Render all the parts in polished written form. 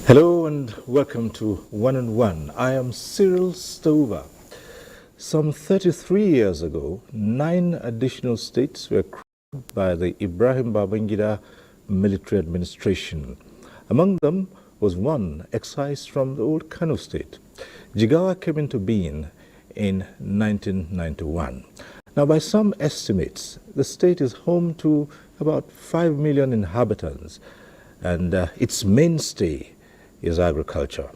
Hello and welcome to One on One. I am Cyril Stover. Some 33 years ago, 9 additional states were created by the Ibrahim Babangida military administration. Among them was one excised from the old Kano state. Jigawa came into being in 1991. Now, by some estimates, the state is home to about 5 million inhabitants, and its mainstay is agriculture.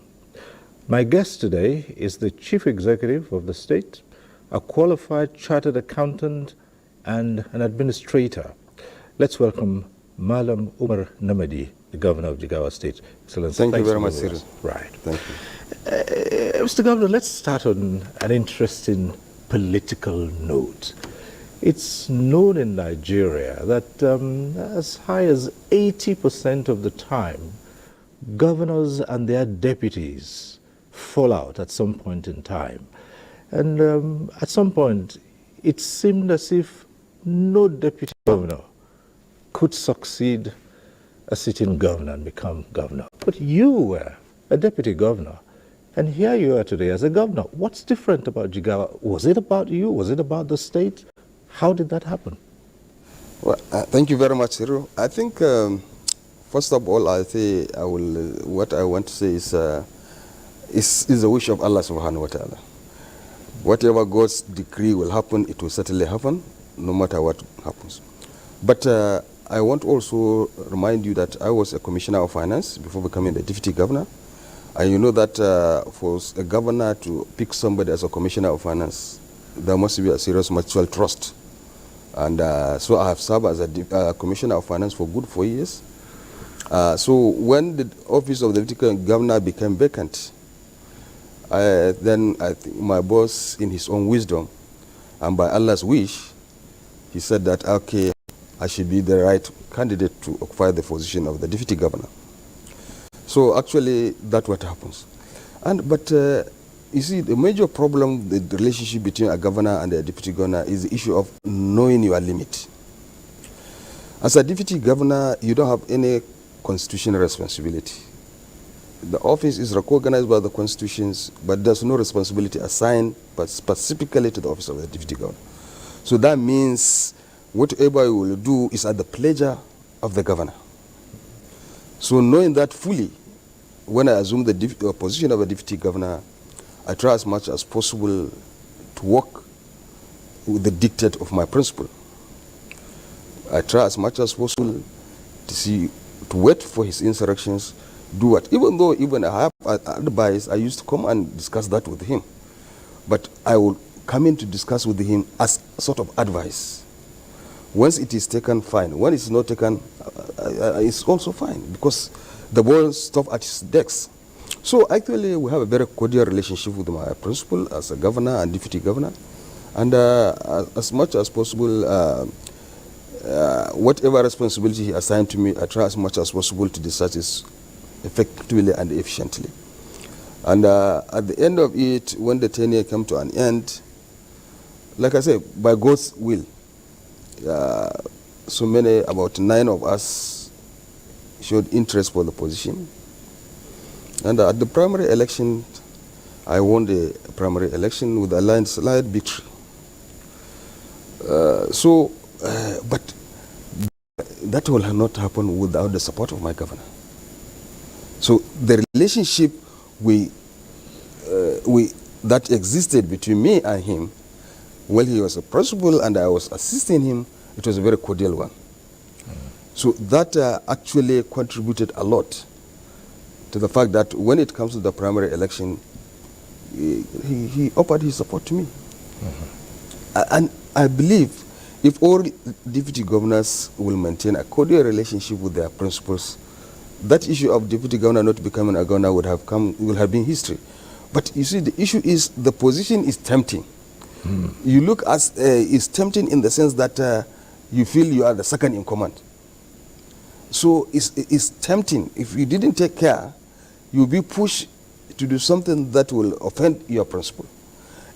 My guest today is the Chief Executive of the state, a qualified chartered accountant and an administrator. Let's welcome Malam Umar Namadi, the Governor of Jigawa State. Excellency, thank you very much, Cyril. Right. Thank you. Mr. Governor, let's start on an interesting political note. It's known in Nigeria that as high as 80% of the time, governors and their deputies fall out at some point in time. And at some point, it seemed as if no deputy governor could succeed a sitting governor and become governor. But you were a deputy governor, and here you are today as a governor. What's different about Jigawa? Was it about you? Was it about the state? How did that happen? Well, thank you very much, Cyril. I think first of all, what I want to say is the wish of Allah subhanahu wa ta'ala. Whatever God's decree will happen, it will certainly happen, no matter what happens. But I want to also remind you that I was a commissioner of finance before becoming the deputy governor. And you know that for a governor to pick somebody as a commissioner of finance, there must be a serious mutual trust. And so I have served as a commissioner of finance for good 4 years. So when the office of the deputy governor became vacant, then I think my boss, in his own wisdom and by Allah's wish, he said that, okay, I should be the right candidate to occupy the position of the deputy governor. So actually, that's what happens. But you see, the major problem, the relationship between a governor and a deputy governor is the issue of knowing your limit. As a deputy governor, you don't have any constitutional responsibility. The office is recognized by the constitutions, but there's no responsibility assigned but specifically to the office of the deputy governor. So that means whatever you will do is at the pleasure of the governor. So knowing that fully, when I assume the position of a deputy governor, I try as much as possible to work with the dictate of my principal. I try as much as possible to wait for his instructions, do what. Even I have advice, I used to come and discuss that with him. But I will come in to discuss with him as sort of advice. Once it is taken, fine. When it's not taken, it's also fine, because the ball stops at his desk. So actually, we have a very cordial relationship with my principal as a governor and deputy governor. And as much as possible, whatever responsibility he assigned to me, I try as much as possible to discharge it effectively and efficiently. And at the end of it, when the tenure came to an end, like I said, by God's will, about 9 of us showed interest for the position. And at the primary election, I won the primary election with a landslide victory. But that will not happen without the support of my governor. So the relationship that existed between me and him, while he was a principal and I was assisting him, it was a very cordial one. So that actually contributed a lot to the fact that when it comes to the primary election, he offered his support to me. And I believe if all deputy governors will maintain a cordial relationship with their principals, that issue of deputy governor not becoming a governor will have been history. But you see, the issue is the position is tempting. You look as it's tempting in the sense that you feel you are the second in command. So it's tempting. If you didn't take care, you'll be pushed to do something that will offend your principal.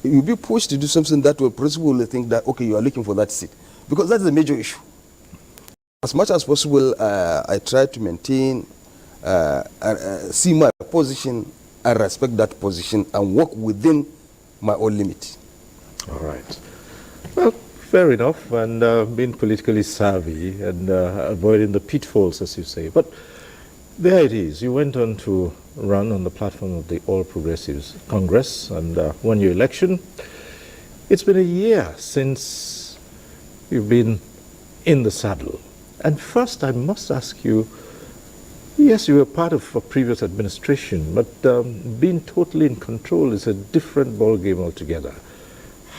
You'll be pushed to do something that your principal will think that, okay, you are looking for that seat. Because that's the major issue. As much as possible, I try to maintain see my position and respect that position and work within my own limit. All right. Well, fair enough, and being politically savvy and avoiding the pitfalls, as you say. But there it is. You went on to run on the platform of the All Progressives Congress and won your election. It's been a year since you've been in the saddle. And first, I must ask you, yes, you were part of a previous administration, but being totally in control is a different ballgame altogether.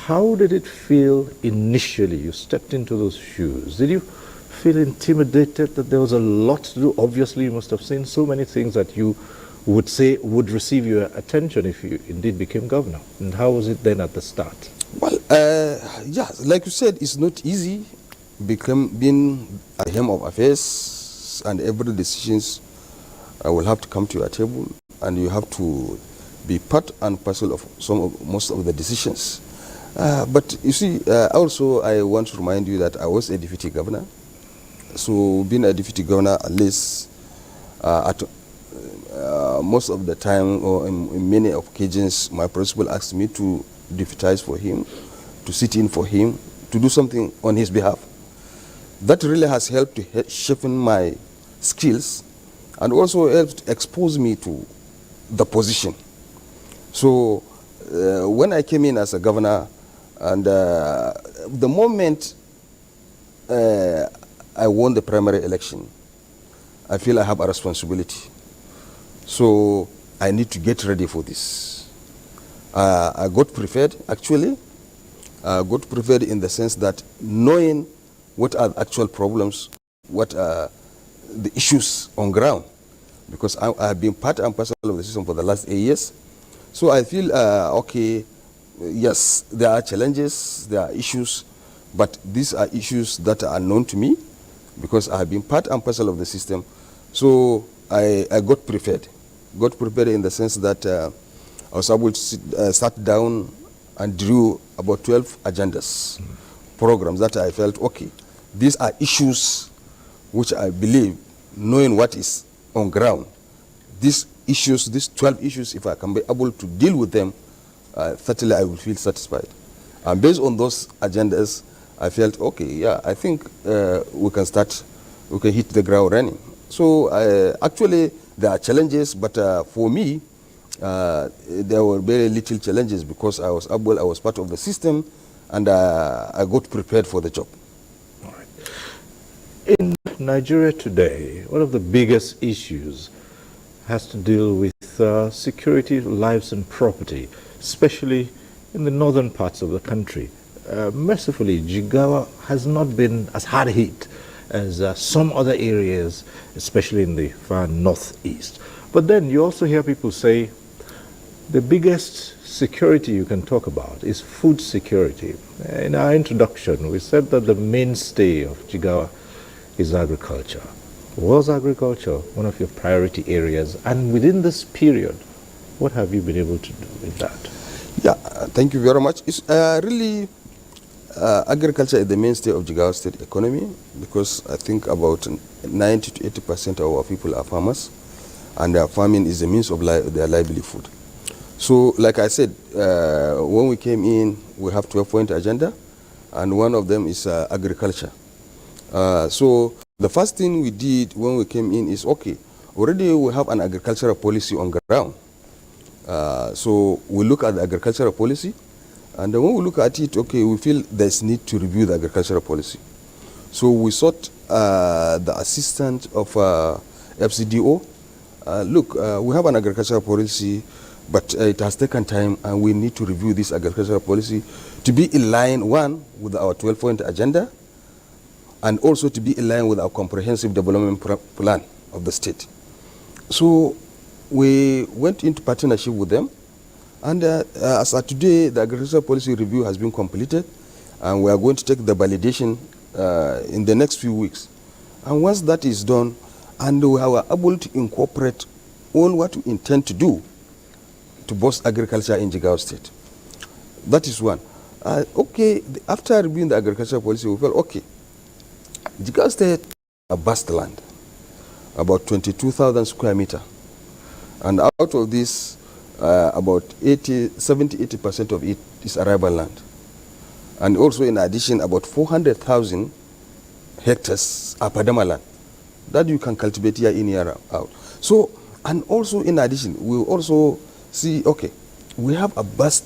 How did it feel initially? You stepped into those shoes. Did you feel intimidated that there was a lot to do? Obviously, you must have seen so many things that you would say would receive your attention if you indeed became governor. And how was it then at the start? Well, yeah, like you said, it's not easy being a helm of affairs, and every decisions will have to come to your table, and you have to be part and parcel of most of the decisions. But you see, also I want to remind you that I was a deputy governor. So being a deputy governor, at least at most of the time, or in many occasions, my principal asked me to deputize for him, to sit in for him, to do something on his behalf. That really has helped to sharpen my skills and also helped expose me to the position. So when I came in as a governor, and the moment I won the primary election, I feel I have a responsibility. So I need to get ready for this. I got prepared, actually. I got prepared in the sense that knowing what are the actual problems, what are the issues on ground, because I have been part and parcel of the system for the last 8 years. So I feel, okay, yes, there are challenges, there are issues, but these are issues that are known to me because I have been part and parcel of the system. So I got prepared in the sense that I was able to sat down and drew about 12 agendas, programs that I felt, okay, these are issues which I believe, knowing what is on ground, these issues, these 12 issues, if I can be able to deal with them, certainly I will feel satisfied. And based on those agendas, I felt, okay, yeah, I think we can hit the ground running. So actually, there are challenges, but for me, there were very little challenges because I was part of the system, and I got prepared for the job. All right. In Nigeria today, one of the biggest issues has to deal with security, lives and property, especially in the northern parts of the country. Mercifully, Jigawa has not been as hard hit as some other areas, especially in the far northeast. But then you also hear people say the biggest security you can talk about is food security. In our introduction, we said that the mainstay of Jigawa is agriculture. Was agriculture one of your priority areas? And within this period, what have you been able to do with that? Yeah, thank you very much. It's really agriculture is the mainstay of Jigawa state economy because I think about 90 to 80% of our people are farmers, and farming is the means of their livelihood. So, like I said, when we came in, we have 12-point agenda, and one of them is agriculture. So, the first thing we did when we came in is, okay, already we have an agricultural policy on ground. So, we look at the agricultural policy, and when we look at it, okay, we feel there's need to review the agricultural policy. So, we sought the assistance of FCDO. Look, we have an agricultural policy, but it has taken time, and we need to review this agricultural policy to be in line, one, with our 12-point agenda, and also to be in line with our comprehensive development plan of the state. So we went into partnership with them, and as of today, the agricultural policy review has been completed, and we are going to take the validation in the next few weeks. And once that is done, and we are able to incorporate all what we intend to do to boost agriculture in Jigawa State. That is one. Okay, after reviewing the agricultural policy, we felt, okay, Jigawa State is a vast land. about 22,000 square meter. And out of this, about 70-80% of it is arable land. And also in addition, about 400,000 hectares are Padama land that you can cultivate year in, year out. So, and also in addition, we also see, okay, we have a vast,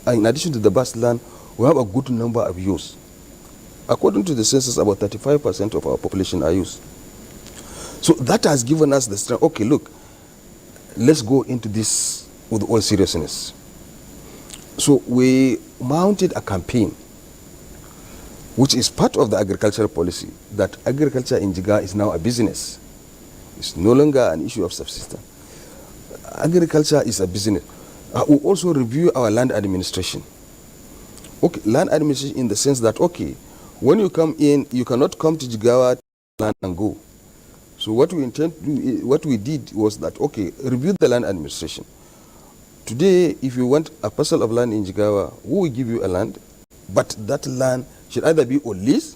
in addition to the vast land, we have a good number of youths. According to the census, about 35% of our population are youth. So that has given us the strength, okay, look, let's go into this with all seriousness. So we mounted a campaign, which is part of the agricultural policy, that agriculture in Jigawa is now a business. It's no longer an issue of subsistence. Agriculture is a business. We also review our land administration. Okay, land administration in the sense that, okay, when you come in, you cannot come to Jigawa land and go. So what we intend to do, what we did was that, okay, review the land administration. Today, if you want a parcel of land in Jigawa, we will give you a land, but that land should either be on lease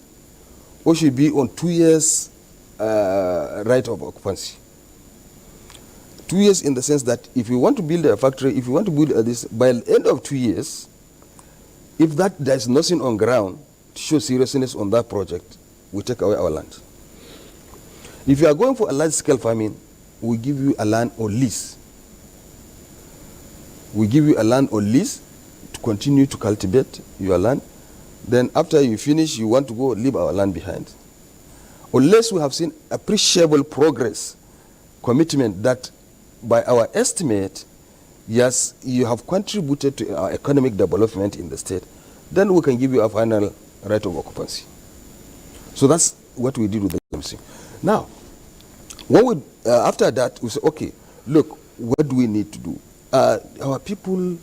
or should be on 2 years right of occupancy. 2 years in the sense that if you want to build a factory, if you want to build this, by the end of 2 years, if there is nothing on ground to show seriousness on that project, we take away our land. If you are going for a large-scale farming, we give you a land on lease. We give you a land on lease to continue to cultivate your land. Then after you finish, you want to go leave our land behind. Unless we have seen appreciable progress, commitment that by our estimate, yes, you have contributed to our economic development in the state, then we can give you a final right of occupancy. So that's what we did with the MC. Now, when we, after that, we say, okay, look, what do we need to do? Our people,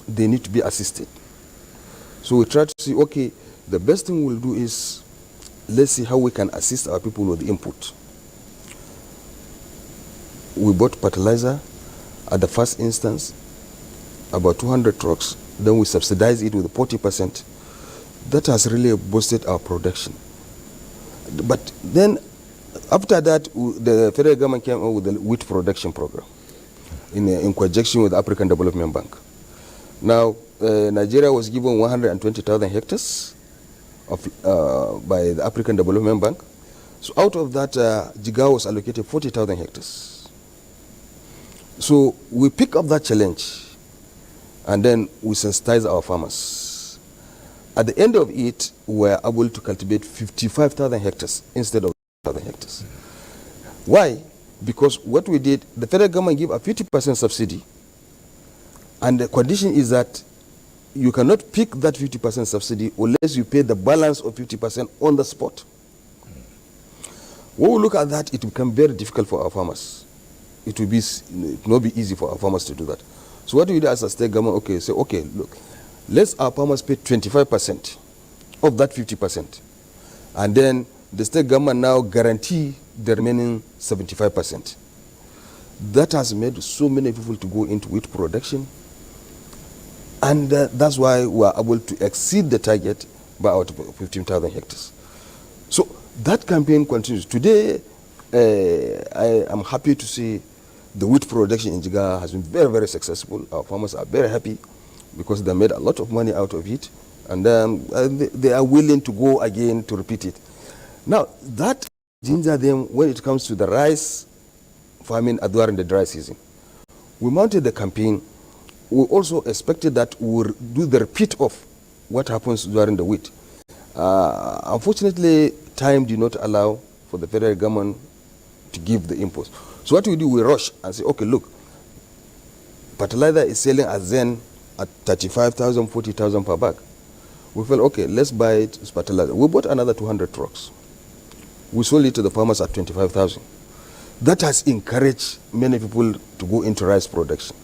they need to be assisted. So we try to see, okay, the best thing we'll do is, let's see how we can assist our people with the input. We bought fertilizer at the first instance, about 200 trucks. Then we subsidized it with 40%. That has really boosted our production. But then, after that, the federal government came up with the wheat production program in conjunction with the African Development Bank. Now, Nigeria was given 120,000 hectares by the African Development Bank. So out of that, Jigawa was allocated 40,000 hectares. So we pick up that challenge and then we sensitize our farmers. At the end of it, we were able to cultivate 55,000 hectares instead of 1,000 hectares. Why? Because what we did, the federal government gave a 50% subsidy, and the condition is that you cannot pick that 50% subsidy unless you pay the balance of 50% on the spot. When we look at that, it will become very difficult for our farmers. It will not be easy for our farmers to do that. So what we do as a state government, okay, say, okay, look, let's our farmers pay 25% of that 50%. And then the state government now guarantee the remaining 75%. That has made so many people to go into wheat production. And that's why we are able to exceed the target by about 15,000 hectares. So that campaign continues. Today, I am happy to see the wheat production in Jigawa has been very, very successful. Our farmers are very happy because they made a lot of money out of it. And they are willing to go again to repeat it. Now, that ginger them when it comes to the rice farming during the dry season. We mounted the campaign. We also expected that we would do the repeat of what happens during the wheat. Unfortunately, time did not allow for the federal government to give the inputs. So what we do, we rush and say, okay, look, fertilizer is selling at Zen at 35,000, 40,000 per bag. We felt, okay, let's buy it as fertilizer. We bought another 200 trucks. We sold it to the farmers at 25,000. That has encouraged many people to go into rice production.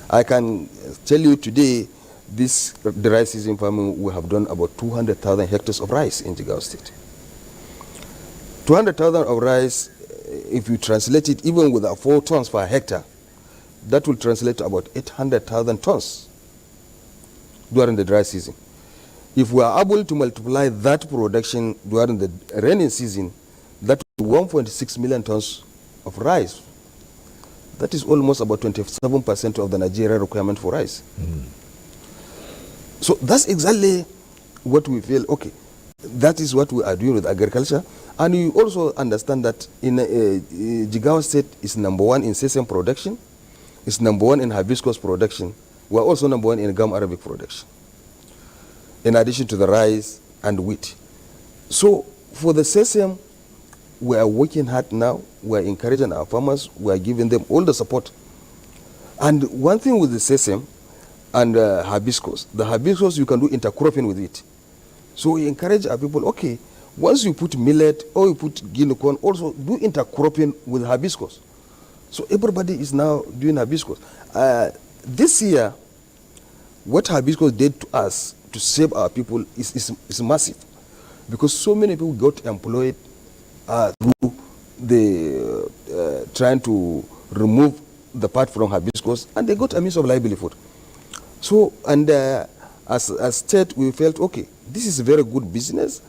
I can tell you today, the rice season farming, we have done about 200,000 hectares of rice in Jigawa State. 200,000 of rice, if you translate it even with 4 tons per hectare, that will translate to about 800,000 tons during the dry season. If we are able to multiply that production during the rainy season, that will be 1.6 million tons of rice. That is almost about 27% of the Nigeria requirement for rice. So that's exactly what we feel, okay, that is what we are doing with agriculture. And you also understand that in Jigawa State is number one in sesame production, is number one in hibiscus production. We are also number one in gum arabic production, in addition to the rice and wheat. So for the sesame, we are working hard now. We are encouraging our farmers. We are giving them all the support. And one thing with the sesame and hibiscus, the hibiscus you can do intercropping with it. So we encourage our people, okay, once you put millet or you put guinea corn, also do intercropping with hibiscus. So everybody is now doing hibiscus. This year, what hibiscus did to us to save our people is massive, because so many people got employed through the trying to remove the part from hibiscus, and they got a means of livelihood. So, and as a state, we felt, okay, this is a very good business.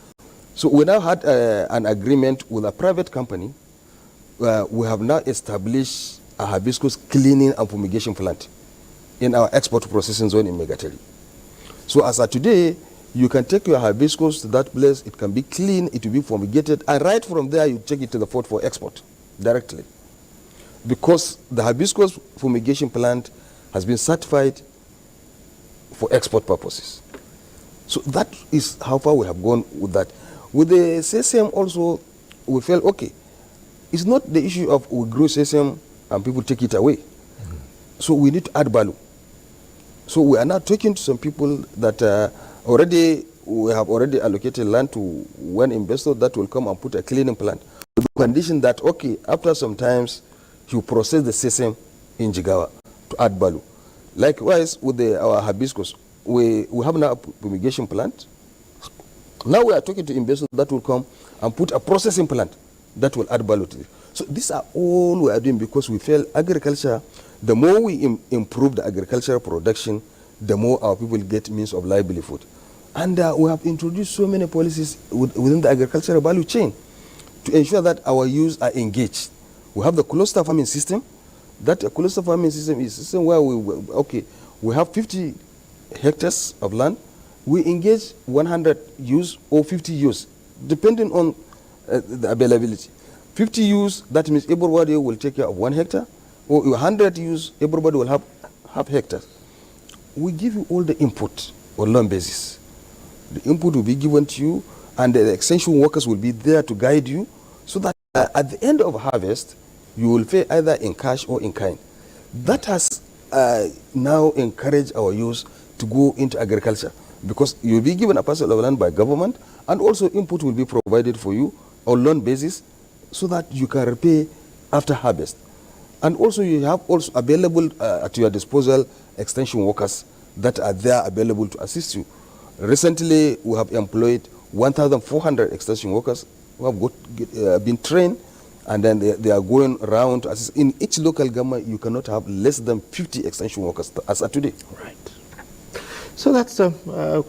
So we now had an agreement with a private company. We have now established a hibiscus cleaning and fumigation plant in our export processing zone in Megateri. So as of today, you can take your hibiscus to that place, it can be clean, it will be fumigated, and right from there you take it to the port for export directly. Because the hibiscus fumigation plant has been certified for export purposes. So that is how far we have gone with that. With the sesame also, we felt, okay, it's not the issue of we grow sesame and people take it away. So we need to add value. So we are now talking to some people that we have already allocated land to one investor that will come and put a cleaning plant with the condition that, okay, after some times, you process the sesame in Jigawa to add value. Likewise, with our hibiscus, we have now a fumigation plant. Now we are talking to investors that will come and put a processing plant that will add value to it. So these are all we are doing because we feel agriculture, the more we improve the agricultural production, the more our people get means of livelihood. And we have introduced so many policies within the agricultural value chain to ensure that our youth are engaged. We have the cluster farming system. That cluster farming system is a system where we have 50 hectares of land. We engage 100 youths or 50 youths, depending on the availability. 50 youths, that means everybody will take care of 1 hectare, or 100 youths, everybody will have half hectares. We give you all the input on loan basis. The input will be given to you, and the extension workers will be there to guide you, so that at the end of harvest, you will pay either in cash or in kind. That has now encouraged our youth to go into agriculture, because you'll be given a parcel of land by government, and also input will be provided for you on loan basis, so that you can repay after harvest. And also you have also available at your disposal extension workers that are there available to assist you. Recently, we have employed 1,400 extension workers who have been trained, and then they are going around to assist. In each local government, you cannot have less than 50 extension workers as of today. Right. So that's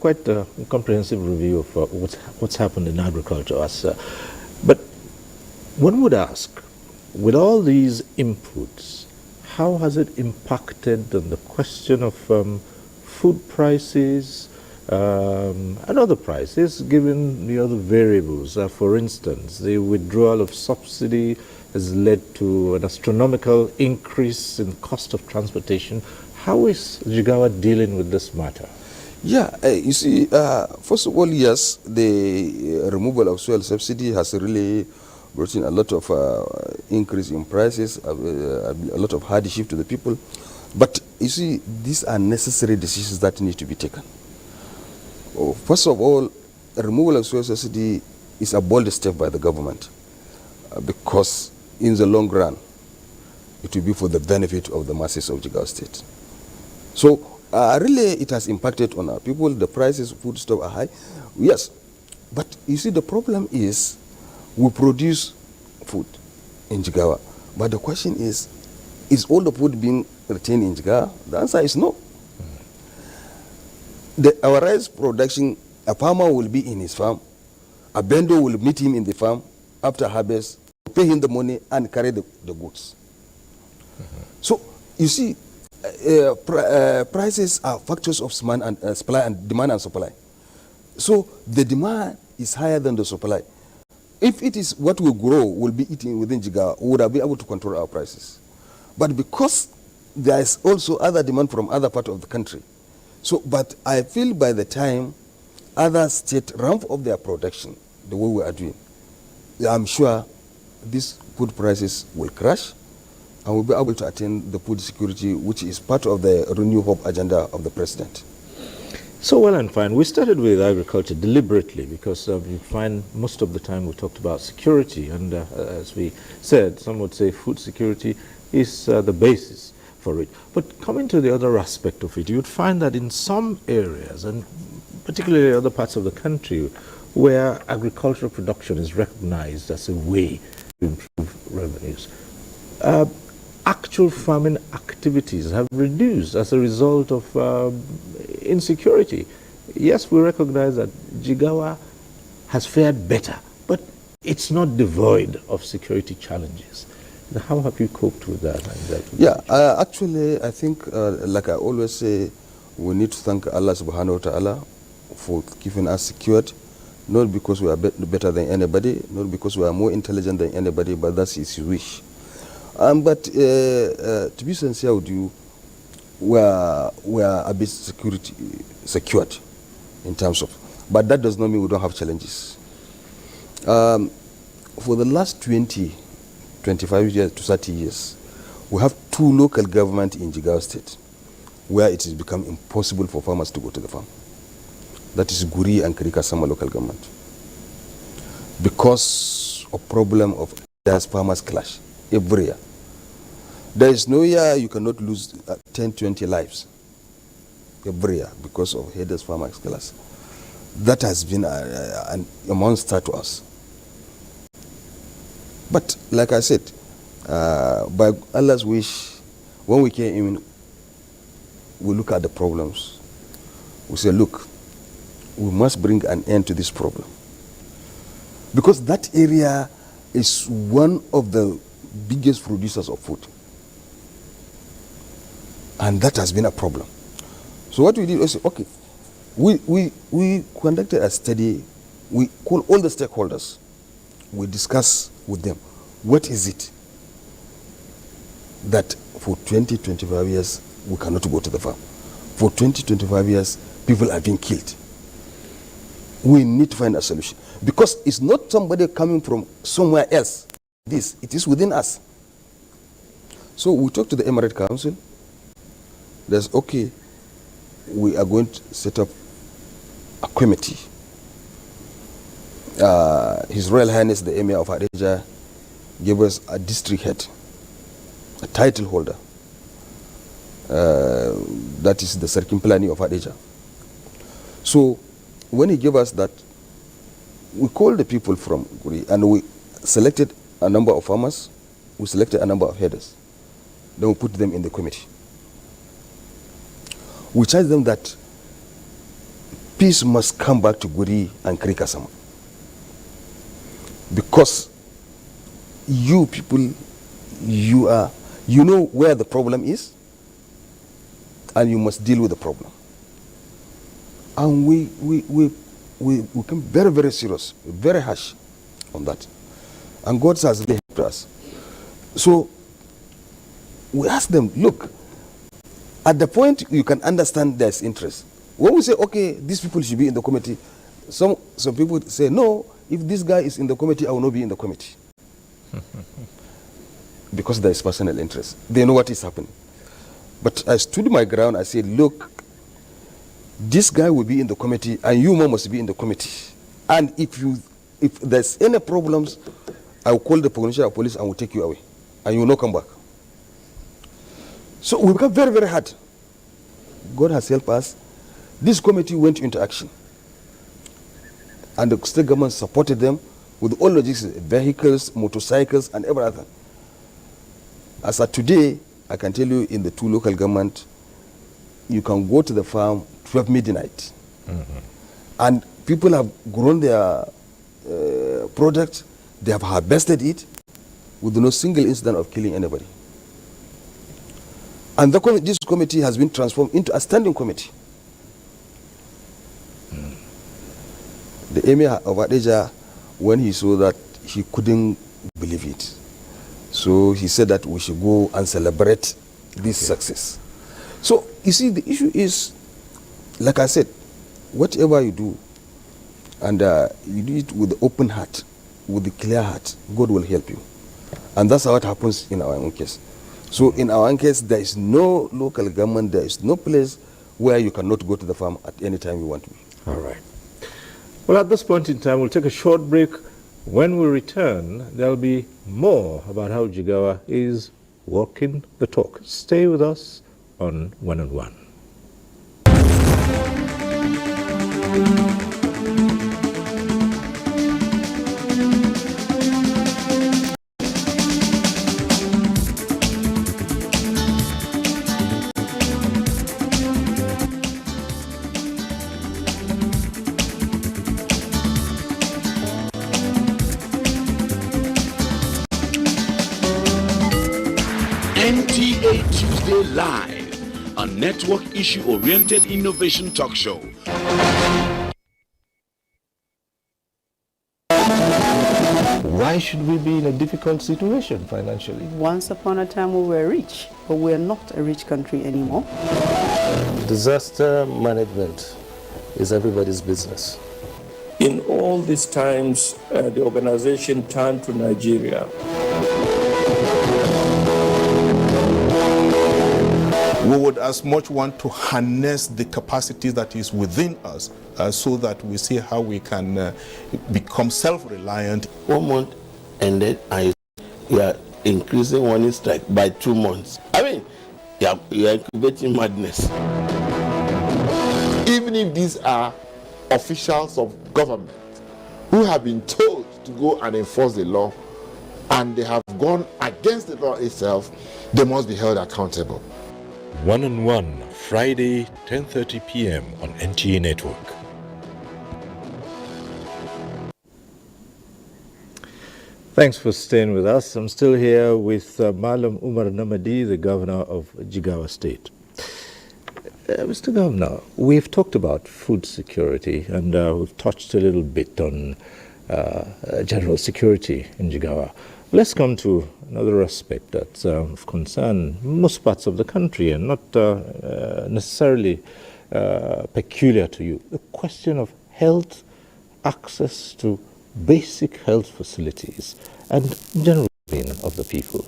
quite a comprehensive review of what's happened in agriculture. But one would ask, with all these inputs, how has it impacted on the question of food prices and other prices, given the other variables? For instance, the withdrawal of subsidy has led to an astronomical increase in cost of transportation. How is Jigawa dealing with this matter? Yeah, you see, first of all, yes, the removal of soil subsidy has really brought in a lot of increase in prices, a lot of hardship to the people. But you see, these are necessary decisions that need to be taken. First of all, removal of soil subsidy is a bold step by the government, because in the long run, it will be for the benefit of the masses of Jigawa State. So really, it has impacted on our people. The prices of food stuff are high. Yes, but you see, the problem is we produce food in Jigawa. But the question is all the food being retained in Jigawa? The answer is no. Our rice production, a farmer will be in his farm. A vendor will meet him in the farm after harvest. pay him the money and carry the goods. So you see, prices are factors of supply and demand and supply. So the demand is higher than the supply. If it is what will grow, will be eaten within Jigawa, we would have been able to control our prices. But because there is also other demand from other part of the country, so but I feel by the time other states ramp up their production the way we are doing, I'm sure these food prices will crash and we'll be able to attain the food security, which is part of the Renew Hope agenda of the president. So well and fine. We started with agriculture deliberately because you find most of the time we talked about security, and as we said, some would say food security is the basis for it. But coming to the other aspect of it, you'd find that in some areas, and particularly other parts of the country, where agricultural production is recognized as a way to improve revenues, actual farming activities have reduced as a result of insecurity. Yes, we recognize that Jigawa has fared better, but it's not devoid of security challenges. How have you coped with that? Yeah, actually, I think, like I always say, we need to thank Allah subhanahu wa ta'ala for keeping us secured, not because we are better than anybody, not because we are more intelligent than anybody, but that's his wish. But to be sincere with you, we are a bit secured in terms of, but that does not mean we don't have challenges. For the last 25 years to 30 years, we have 2 local governments in Jigawa State where it has become impossible for farmers to go to the farm. That is Guri and Kirikasama local government. Because of problem of farmers clash every year. There is no year you cannot lose 10, 20 lives every year because of headers farmers clash. That has been a monster to us. But like I said, by Allah's wish, when we came in, we look at the problems. We say, look, we must bring an end to this problem. Because that area is one of the biggest producers of food. And that has been a problem. So what we did was, okay, we conducted a study. We call all the stakeholders. We discuss with them, what is it that for 20, 25 years we cannot go to the farm? For 20, 25 years, people are being killed. We need to find a solution. Because it's not somebody coming from somewhere else. It is within us. So we talked to the Emirate Council. There's, okay, we are going to set up a committee. His Royal Highness, the Emir of Abuja, gave us a district head, a title holder. That is the Sarkin-Plani of Abuja. So when he gave us that, we called the people from Guri and we selected a number of farmers, we selected a number of headers. Then we put them in the committee. We charged them that peace must come back to Guri and Kirikasama. Because you people, you know where the problem is, and you must deal with the problem. And we became very, very serious, very harsh on that. And God has really helped us. So we asked them, look, at the point you can understand there's interest. When we say, okay, these people should be in the committee, some people say, no, if this guy is in the committee, I will not be in the committee. Because there is personal interest. They know what is happening. But I stood my ground, I said, look, this guy will be in the committee and you must be in the committee. And if there's any problems, I will call the provincial police and will take you away. And you will not come back. So we become very, very hard. God has helped us. This committee went into action. And the state government supported them with all logistics, vehicles, motorcycles, and everything. As of today, I can tell you in the 2 local government, you can go to the farm 12 midnight. Mm-hmm. And people have grown their product, they have harvested it, with no single incident of killing anybody. And this committee has been transformed into a standing committee. The Emir of Abuja, when he saw that, he couldn't believe it. So he said that we should go and celebrate this success. So you see, the issue is, like I said, whatever you do, and you do it with the open heart, with the clear heart, God will help you. And that's how it happens in our own case. So in our own case, there is no local government, there is no place where you cannot go to the farm at any time you want to. All right. Well, at this point in time, we'll take a short break. When we return, there'll be more about how Jigawa is walking the talk. Stay with us on One on One. NTA Tuesday Live, a network issue-oriented innovation talk show. Why should we be in a difficult situation financially? Once upon a time we were rich, but we're not a rich country anymore. Disaster management is everybody's business. In all these times, the organization turned to Nigeria. We would as much want to harness the capacity that is within us so that we see how we can become self-reliant. 1 month ended and you are increasing warning strike by 2 months. I mean, you are incubating madness. Even if these are officials of government who have been told to go and enforce the law and they have gone against the law itself, they must be held accountable. One on One, Friday, 10:30 p.m. on NTA Network. Thanks for staying with us. I'm still here with Malam Umar Namadi, the governor of Jigawa State. Mr. Governor, we've talked about food security and we've touched a little bit on general security in Jigawa. Let's come to another aspect that's of concern most parts of the country and not necessarily peculiar to you. The question of health, access to basic health facilities and general well-being of the people.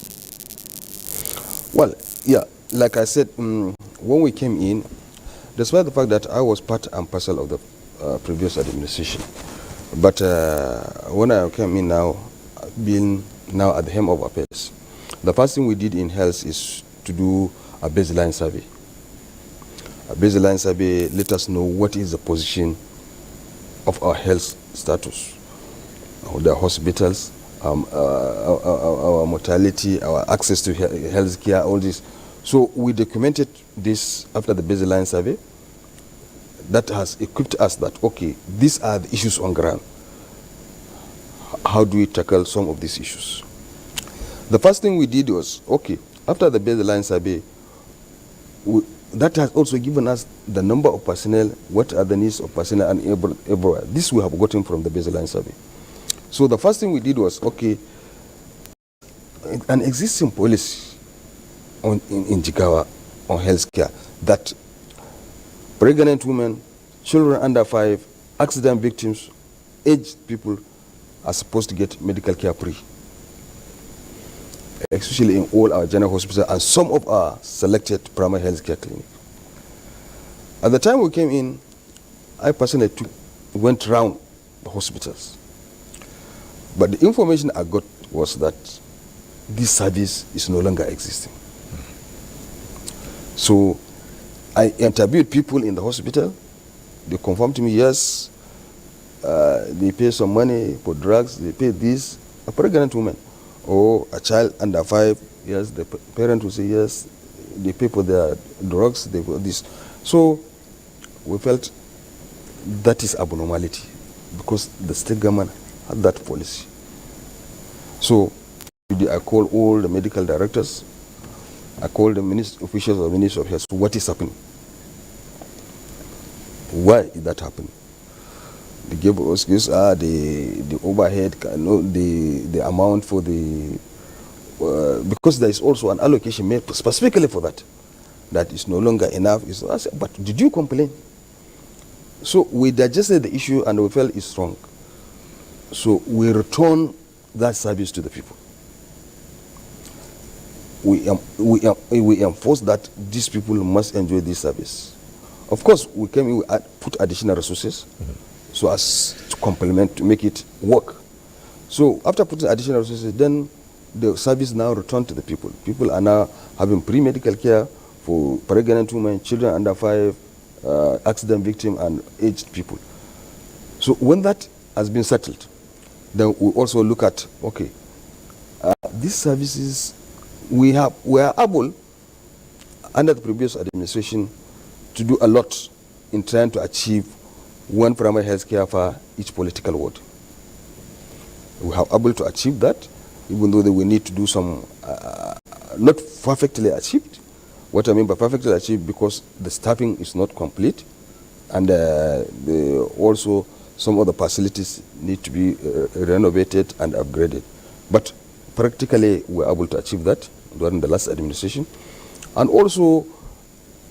Well, yeah, like I said, when we came in, despite the fact that I was part and parcel of the previous administration, but when I came in now, being now at the helm of affairs, the first thing we did in health is to do a baseline survey. A baseline survey let us know what is the position of our health status, the hospitals, our mortality, our access to health care, all this. So we documented this after the baseline survey. That has equipped us that, okay, these are the issues on ground. How do we tackle some of these issues? The first thing we did was, okay, after the baseline survey, that has also given us the number of personnel, what are the needs of personnel and everywhere. This we have gotten from the baseline survey. So the first thing we did was, okay, an existing policy in Jigawa on healthcare that pregnant women, children under 5, accident victims, aged people are supposed to get medical care free, especially in all our general hospitals and some of our selected primary health care clinics. At the time we came in, I personally went around the hospitals. But the information I got was that this service is no longer existing. So I interviewed people in the hospital. They confirmed to me, yes, they pay some money for drugs, they pay this. A pregnant woman or a child under 5, yes, the parent will say, yes, they pay for their drugs, they pay this. So we felt that is abnormality because the state government had that policy. So with the Immediately I called all the medical directors. I called the officials of the Ministry of Health. What is happening? Why is that happening? They gave us the overhead, the amount for the because there is also an allocation made specifically for that. That is no longer enough. I said, but did you complain? So we digested the issue and we felt it's wrong. So we return that service to the people. We enforce that these people must enjoy this service. Of course, we came in, we put additional resources so as to complement, to make it work. So after putting additional resources, then the service now returned to the people. People are now having pre-medical care for pregnant women, children under 5, accident victim, and aged people. So when that has been settled, then we also look at, okay, these services, we are able, under the previous administration, to do a lot in trying to achieve one primary health care for each political ward. We are able to achieve that, even though we need to do some, not perfectly achieved. What I mean by perfectly achieved, because the staffing is not complete, and also some of the facilities need to be renovated and upgraded. But practically, we were able to achieve that during the last administration. And also,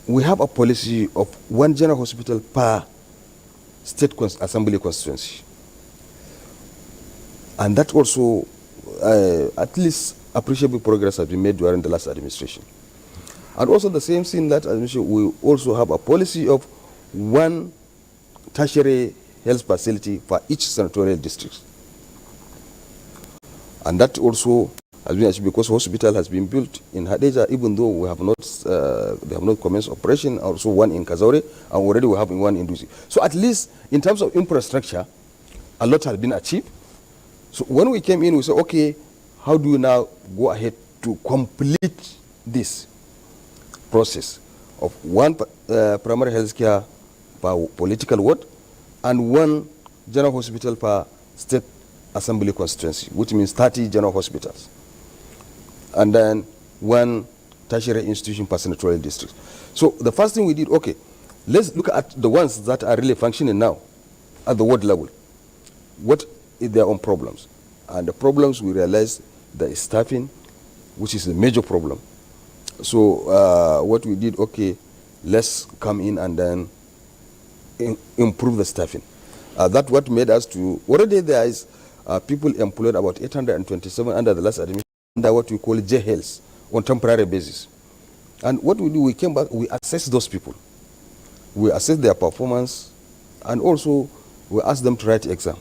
we have a policy of one general hospital per state assembly constituency. And that also, at least appreciable progress has been made during the last administration. And also the same thing that administration, we also have a policy of one tertiary health facility for each senatorial district. And that also has been achieved because hospital has been built in Hadejia, even though we have not, they have not commenced operation. Also one in Kazaure, and already we have one in Dusi. So at least in terms of infrastructure, a lot has been achieved. So when we came in, we said, okay, how do we now go ahead to complete this process of one primary health care per political ward and one general hospital per state assembly constituency, which means 30 general hospitals, and then one tertiary institution per senatorial district. So the first thing we did, okay, let's look at the ones that are really functioning now at the ward level. What is their own problems? And the problems, we realized there is staffing, which is a major problem. So what we did, okay, let's come in and then improve the staffing. That's what made us to, already there is people employed about 827 under the last administration, under what we call J-Health on temporary basis. And what we do, we came back, we assess those people. We assess their performance, and also we ask them to write exam.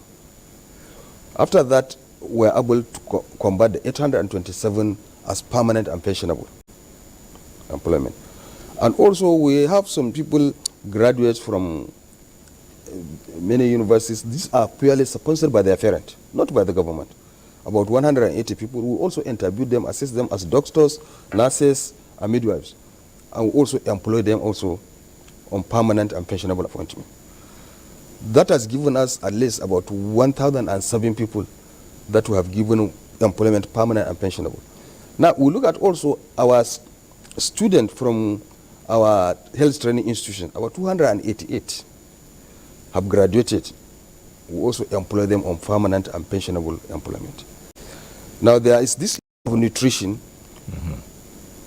After that, we're able to convert the 827 as permanent and pensionable employment. And also we have some people, graduates from many universities. These are purely sponsored by their parent, not by the government. About 180 people. We also interview them, assess them as doctors, nurses, and midwives. And we also employ them also on permanent and pensionable appointment. That has given us at least about 1,007 people that we have given employment permanent and pensionable. Now we look at also our students from our health training institution, about 288 have graduated. We also employ them on permanent and pensionable employment. Now there is this of nutrition.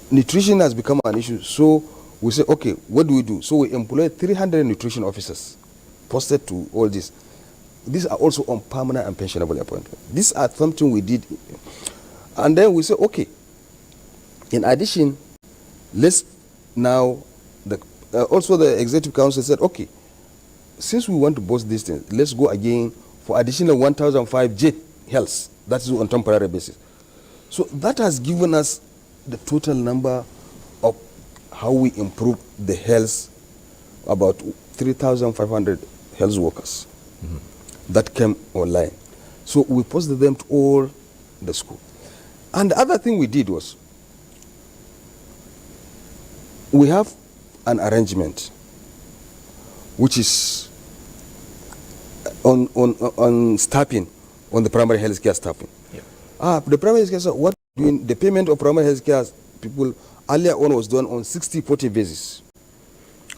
Nutrition has become an issue, so we say, okay, what do we do? So we employ 300 nutrition officers posted to all this. These are also on permanent and pensionable appointment. These are something we did. And then we say, okay, in addition, let's now, also the Executive Council said, okay, since we want to boost these things, let's go again for additional 1,005 J Health. That is on temporary basis. So that has given us the total number of how we improve the health, about 3,500 health workers that came online. So we posted them to all the school. And the other thing we did was, we have an arrangement which is on staffing, on the primary health care staffing. The primary health care, what doing the payment of primary health care, people earlier on was done on 60-40 basis.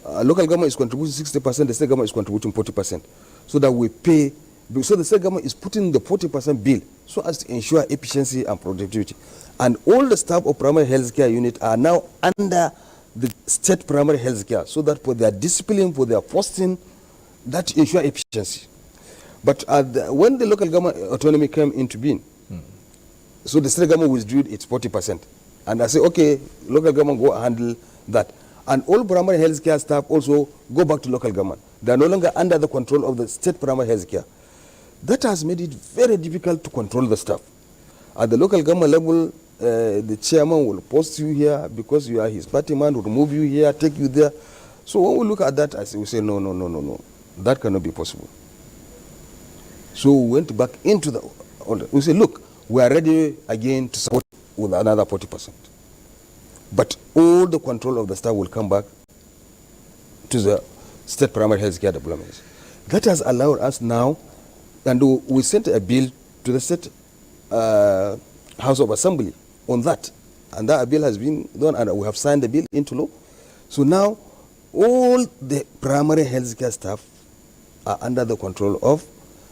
Local government is contributing 60%, the state government is contributing 40%. So that we pay, so the state government is putting the 40% bill so as to ensure efficiency and productivity. And all the staff of primary health care unit are now under the state primary health care, so that for their discipline, for their posting, that ensure efficiency. But when the local government autonomy came into being, so the state government withdrew its 40%. And I say, okay, local government go handle that. And all primary health care staff also go back to local government. They are no longer under the control of the state primary health care. That has made it very difficult to control the staff. At the local government level, the chairman will post you here because you are his party man, will remove you here, take you there. So when we look at that, we say, no. That cannot be possible. So we went back into the order. We say, look, we are ready again to support with another 40%. But all the control of the staff will come back to the state primary health care development. That has allowed us now, and we sent a bill to the state House of Assembly on that. And that bill has been done, and we have signed the bill into law. So now, all the primary health care staff are under the control of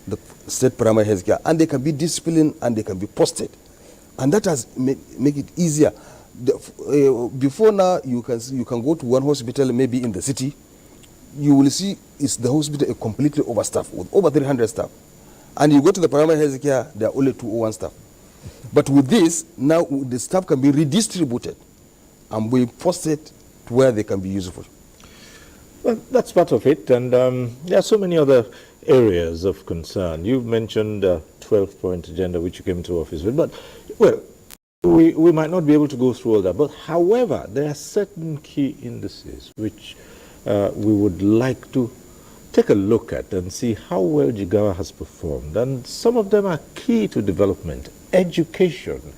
the state primary health care, and they can be disciplined and they can be posted. And that has make it easier. Before now, you can go to one hospital, maybe in the city, you will see is the hospital completely overstaffed with over 300 staff. And you go to the primary health care, there are only 201 staff. But with this, now the staff can be redistributed and be posted to where they can be useful. Well, that's part of it, and there are so many other areas of concern. You've mentioned 12-point agenda, which you came to office with, but, well, we might not be able to go through all that, but however, there are certain key indices which we would like to take a look at and see how well Jigawa has performed, and some of them are key to development. Education,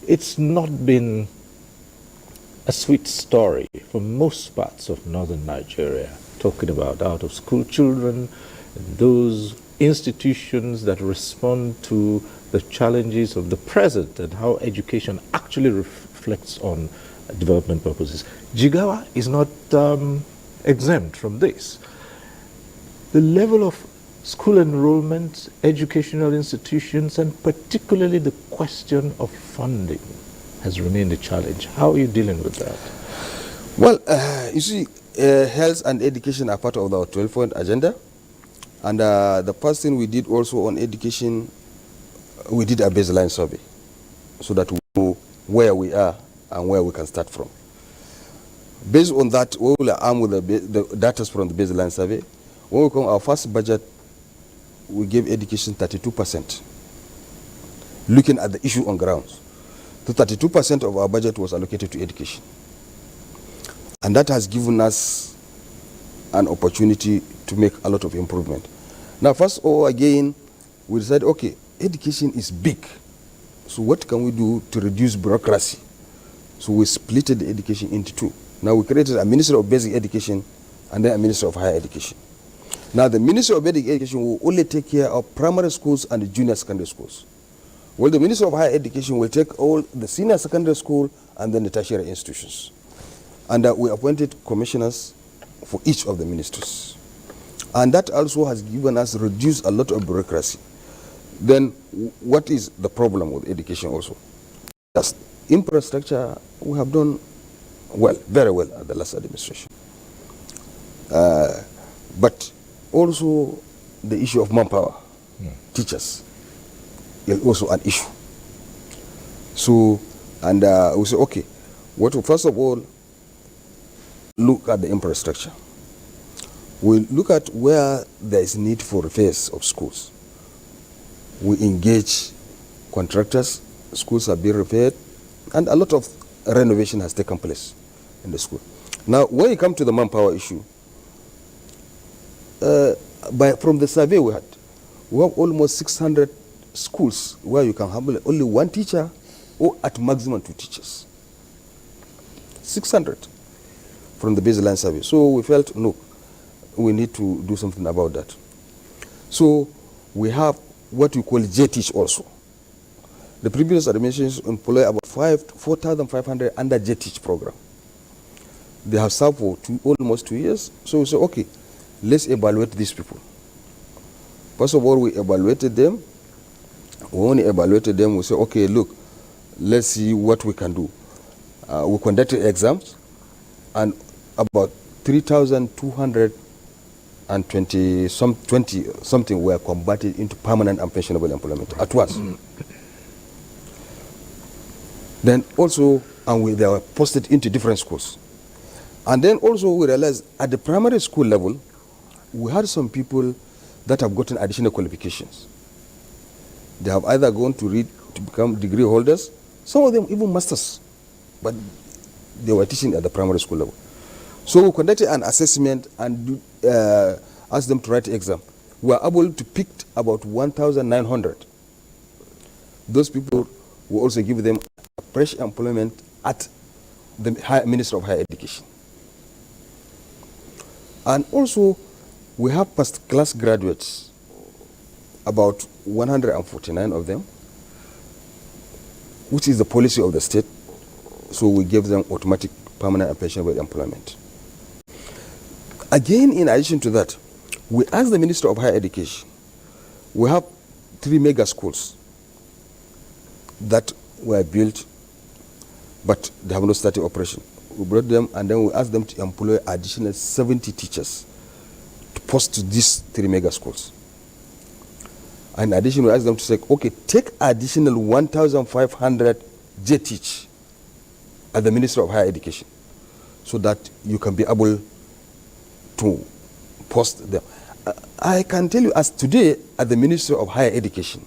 it's not been a sweet story for most parts of northern Nigeria, talking about out-of-school children, those institutions that respond to the challenges of the present and how education actually reflects on development purposes. Jigawa is not exempt from this. The level of school enrollment, educational institutions, and particularly the question of funding has remained a challenge. How are you dealing with that? Well, you see, health and education are part of our 12-point agenda. And the first thing we did also on education, we did a baseline survey so that we know where we are and where we can start from. Based on that, we will arm with the data from the baseline survey. When we come our first budget, we gave education 32%, looking at the issue on grounds. So 32% of our budget was allocated to education. And that has given us an opportunity to make a lot of improvement. Now, first of all, again, we decided, okay, education is big. So what can we do to reduce bureaucracy? So we split the education into two. Now we created a Ministry of Basic Education and then a Ministry of Higher Education. Now the Ministry of Basic Education will only take care of primary schools and the junior secondary schools. Well, the Ministry of Higher Education will take all the senior secondary school and then the tertiary institutions. And we appointed commissioners for each of the ministries. And that also has given us reduced a lot of bureaucracy. Then what is the problem with education also? That's infrastructure, we have done well, very well at the last administration. But also the issue of manpower, teachers, is also an issue. So, and we say, okay, first of all, look at the infrastructure. We look at where there is need for repairs of schools. We engage contractors, schools are being repaired, and a lot of renovation has taken place in the school. Now, when you come to the manpower issue, from the survey we have almost 600 schools where you can have only one teacher or at maximum 2 teachers. 600 from the baseline survey. So we felt, no, we need to do something about that. So we have what we call JTeach also. The previous administration employed about 4,500 under JTeach program. They have served for almost 2 years. So we said, okay, let's evaluate these people. First of all, we evaluated them. When we evaluated them, we said, okay, look, let's see what we can do. We conducted exams, and about 3,220 something were converted into permanent and pensionable employment at once. Then also, they were posted into different schools. And then also we realized at the primary school level, we had some people that have gotten additional qualifications. They have either gone to read to become degree holders, some of them even masters, but they were teaching at the primary school level. So we conducted an assessment and asked them to write the exam. We were able to pick about 1,900. Those people will also give them fresh employment at the Ministry of Higher Education. And also, we have first class graduates, about 149 of them, which is the policy of the state. So we give them automatic permanent and pensionable employment. Again, in addition to that, we asked the Minister of Higher Education. We have 3 mega schools that were built, but they have not started operation. We brought them and then we asked them to employ additional 70 teachers to post to these 3 mega schools. And in addition, we asked them to say, okay, take additional 1,500 JTeach at the Ministry of Higher Education so that you can be able to post them. I can tell you, as today at the Ministry of Higher Education,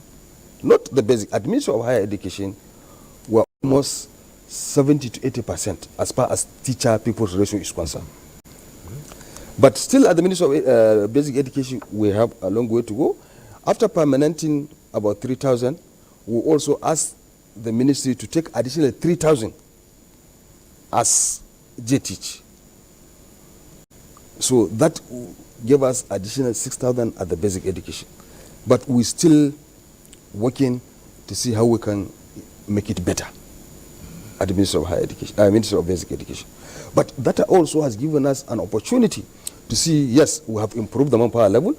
not the basic, at the Ministry of Higher Education, we're almost 70 to 80% as far as teacher people's ratio is concerned. But still at the Ministry of Basic Education, we have a long way to go. After permanenting about 3,000, we also asked the ministry to take additional 3,000 as JTeach. So that gave us additional 6,000 at the basic education. But we're still working to see how we can make it better at the Ministry of Higher Education, Ministry of Basic Education. But that also has given us an opportunity to see, yes, we have improved the manpower level,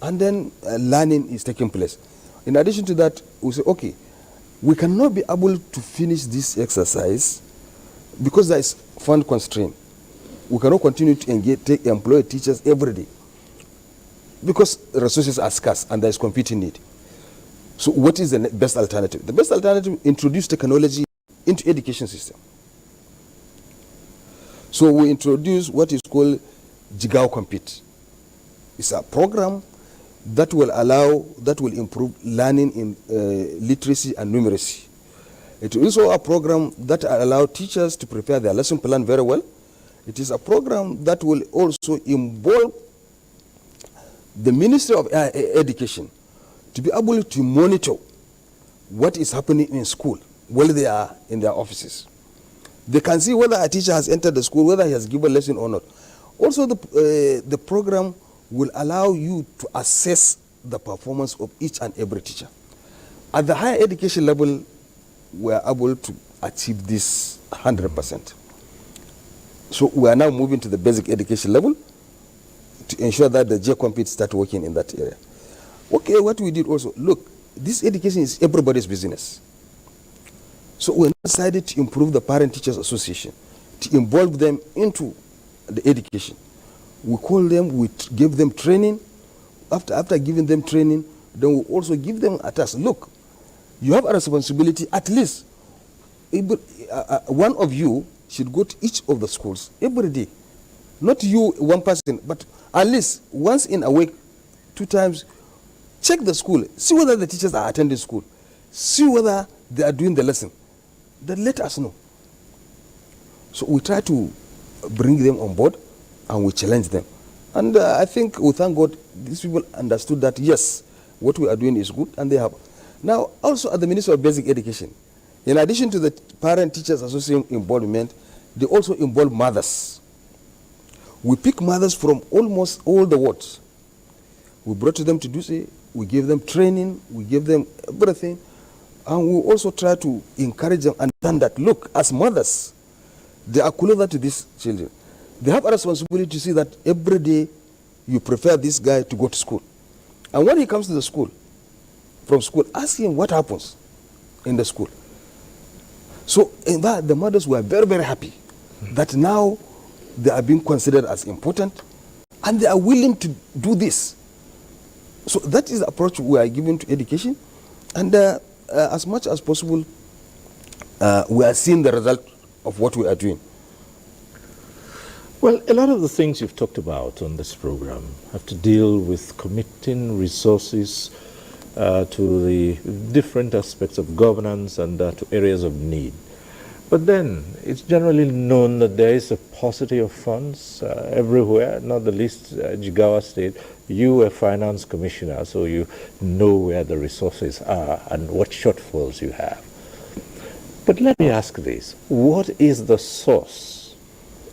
and then learning is taking place. In addition to that, we say, okay, we cannot be able to finish this exercise because there is fund constraint. We cannot continue to employ teachers every day because resources are scarce and there is competing need. So what is the best alternative? The best alternative, introduce technology into education system. So we introduce what is called Jigao Compete. It's a program that will improve learning in literacy and numeracy. It is also a program that allows teachers to prepare their lesson plan very well. It is a program that will also involve the Ministry of Education to be able to monitor what is happening in school while they are in their offices. They can see whether a teacher has entered the school, whether he has given a lesson or not. Also, the program will allow you to assess the performance of each and every teacher. At the higher education level, we are able to achieve this 100%. So we are now moving to the basic education level to ensure that the J-Compete start working in that area. Okay, what we did also, look, this education is everybody's business. So we decided to improve the Parent-Teachers Association, to involve them into the education. We call them, we give them training. After giving them training, then we also give them a task. Look, you have a responsibility, at least one of you should go to each of the schools every day. Not you, one person, but at least once in a week, 2 times, check the school, see whether the teachers are attending school, see whether they are doing the lesson. Then let us know. So we try to bring them on board and we challenge them. And I think we thank God these people understood that yes, what we are doing is good, and they have. Now also at the Ministry of Basic Education, in addition to the Parent-Teachers Association involvement, they also involve mothers. We pick mothers from almost all the wards. We brought them to Duse, we gave them training, we gave them everything. And we also try to encourage them and understand that, look, as mothers, they are closer to these children. They have a responsibility to see that every day you prepare this guy to go to school. And when he comes to the school, from school, ask him what happens in the school. So in that, the mothers were very, very happy that now they are being considered as important and they are willing to do this. So that is the approach we are giving to education. And as much as possible, we are seeing the result of what we are doing. Well, a lot of the things you've talked about on this program have to deal with committing resources to the different aspects of governance and to areas of need. But then it's generally known that there is a paucity of funds everywhere, not the least Jigawa State. You are finance commissioner, so you know where the resources are and what shortfalls you have. But let me ask this. What is the source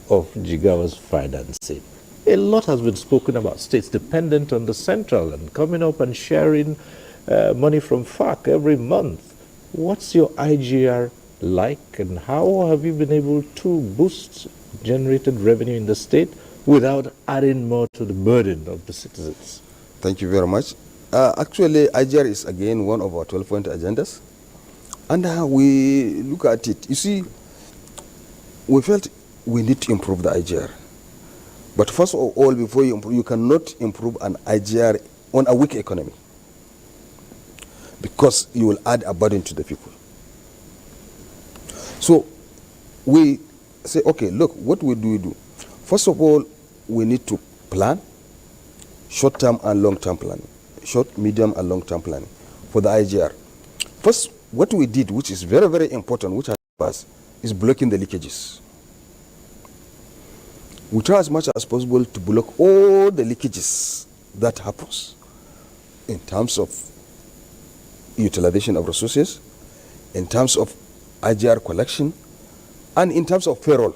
of Jigawa's financing? A lot has been spoken about states dependent on the central and coming up and sharing money from FARC every month. What's your IGR like, and how have you been able to boost generated revenue in the state without adding more to the burden of the citizens? Thank you very much. Actually, IGR is again one of our 12-point agendas. And we look at it. You see, we felt we need to improve the IGR. But first of all, before you improve, you cannot improve an IGR on a weak economy, because you will add a burden to the people. So we say, okay, look, what do we do? First of all, we need to plan short-term and long-term planning, short, medium, and long-term planning for the IGR. First, what we did, which is very, very important, which has us, is blocking the leakages. We try as much as possible to block all the leakages that happens in terms of utilization of resources, in terms of IGR collection, and in terms of payroll.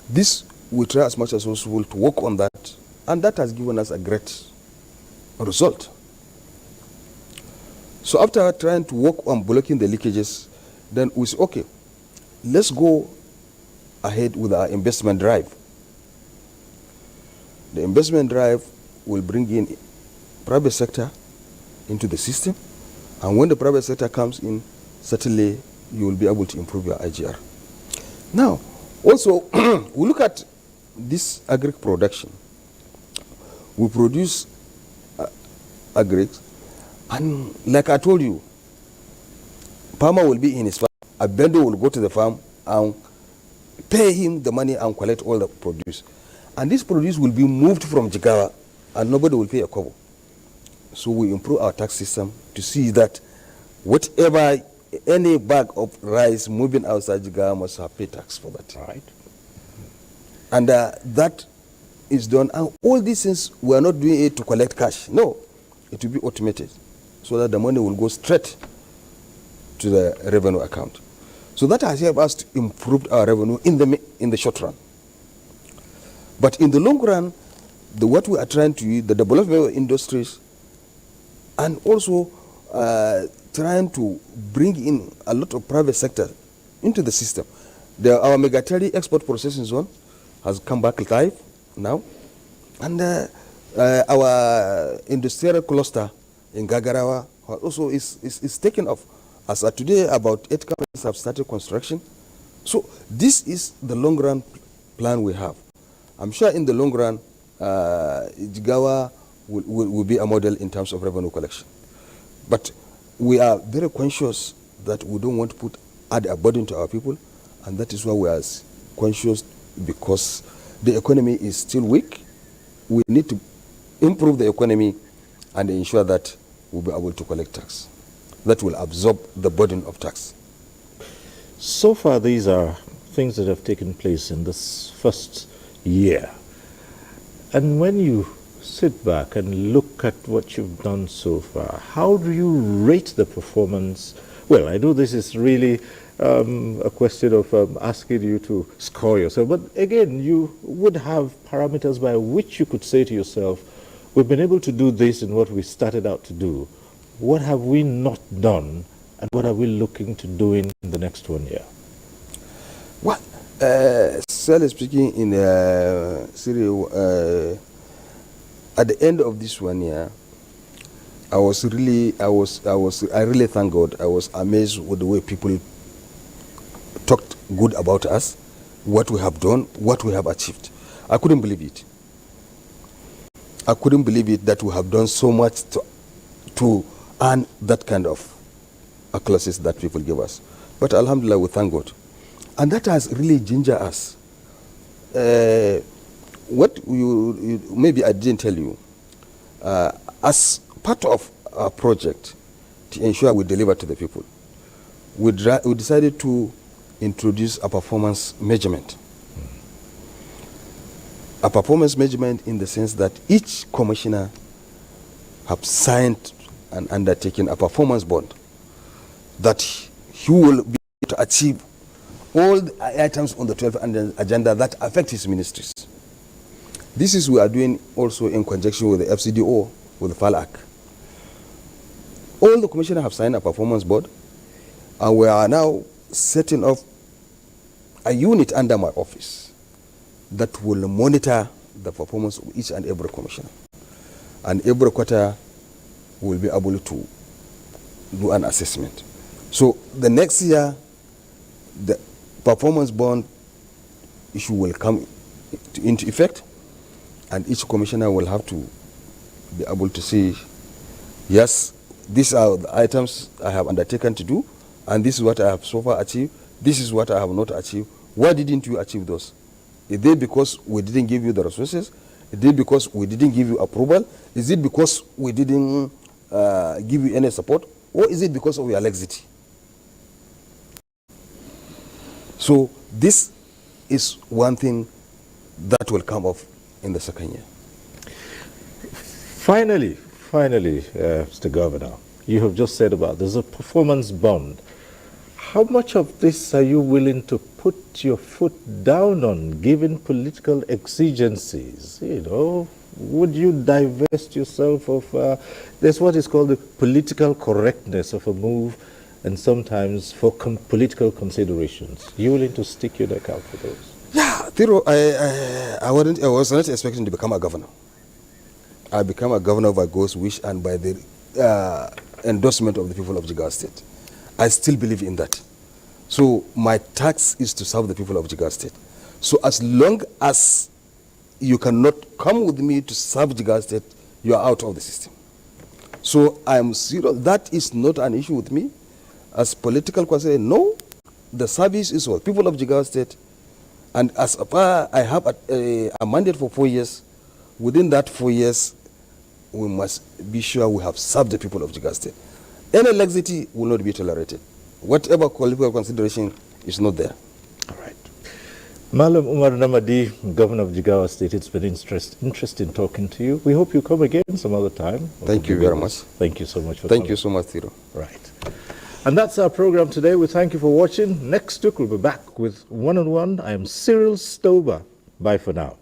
This, we try as much as possible to work on that, and that has given us a great result. So after trying to work on blocking the leakages, then we say, okay, let's go ahead with our investment drive. The investment drive will bring in private sector into the system, and when the private sector comes in, certainly you will be able to improve your IGR. Now, also, we look at this agric production. We produce agrics, and like I told you, farmer will be in his farm, a vendor will go to the farm and pay him the money and collect all the produce. And this produce will be moved from Jigawa, and nobody will pay a kobo. So we improve our tax system to see that whatever, any bag of rice moving outside Jigawa must have paid tax for that. Right. And that is done. And all these things, we are not doing it to collect cash. No, it will be automated so that the money will go straight to the revenue account. So that has helped us to improve our revenue in the short run. But in the long run, what we are trying to do, the development of industries, and also trying to bring in a lot of private sector into the system. Our Megatari export processing zone has come back live now, and our industrial cluster in Gagarawa also is taken off. As of today, about 8 companies have started construction. So this is the long run plan we have. I'm sure in the long run, Jigawa will be a model in terms of revenue collection. But we are very conscious that we don't want to add a burden to our people, and that is why we are conscious, because the economy is still weak. We need to improve the economy and ensure that we'll be able to collect tax. That will absorb the burden of tax. So far, these are things that have taken place in this first year. And when you sit back and look at what you've done so far, how do you rate the performance? Well, I know this is really a question of asking you to score yourself, but again, you would have parameters by which you could say to yourself, we've been able to do this in what we started out to do. what have we not done, and what are we looking to do in the next 1 year? Well, sincerely speaking, in Syria, at the end of this 1 year, I really thank God. I was amazed with the way people talked good about us, what we have done, what we have achieved. I couldn't believe it. I couldn't believe it that we have done so much to earn that kind of accolades that people give us. But alhamdulillah, we thank God. And that has really gingered us. What maybe I didn't tell you, as part of our project to ensure we deliver to the people, we decided to introduce a performance measurement. A performance measurement in the sense that each commissioner have signed and undertaken a performance bond that he will be able to achieve all the items on the 12th agenda that affect his ministries. This is we are doing also in conjunction with the FCDO, with the FALAC. All the commissioners have signed a performance board, and we are now setting up a unit under my office that will monitor the performance of each and every commissioner. And every quarter will be able to do an assessment. So the next year, the performance bond issue will come into effect, and each commissioner will have to be able to say, yes, these are the items I have undertaken to do, and this is what I have so far achieved, this is what I have not achieved. Why didn't you achieve those? Is it because we didn't give you the resources? Is it because we didn't give you approval? Is it because we didn't give you any support? Or is it because of your laxity? So this is one thing that will come off in the second year. Finally, Mr. Governor, you have just said about there's a performance bond. How much of this are you willing to put your foot down on, given political exigencies? You know, would you divest yourself of, there's what is called the political correctness of a move, and sometimes for political considerations. You willing to stick your neck out for those? Yeah, Thiro, I was not expecting to become a governor. I became a governor by God's wish and by the endorsement of the people of Jigawa State. I still believe in that. So my task is to serve the people of Jigawa State. So as long as you cannot come with me to serve Jigawa State, you are out of the system. So I am serious. That is not an issue with me. As political question, no. The service is for people of Jigawa State. And as far I have a mandate for 4 years, within that 4 years, we must be sure we have served the people of Jigawa State. Any laxity will not be tolerated. Whatever political consideration is not there. All right. Malam Umar Namadi, Governor of Jigawa State, it's been interesting talking to you. We hope you come again some other time. Thank you very much. Thank you so much for coming. Thank you so much, Thiro. Right. And that's our program today. We thank you for watching. Next week, we'll be back with One-on-One. I am Cyril Stover. Bye for now.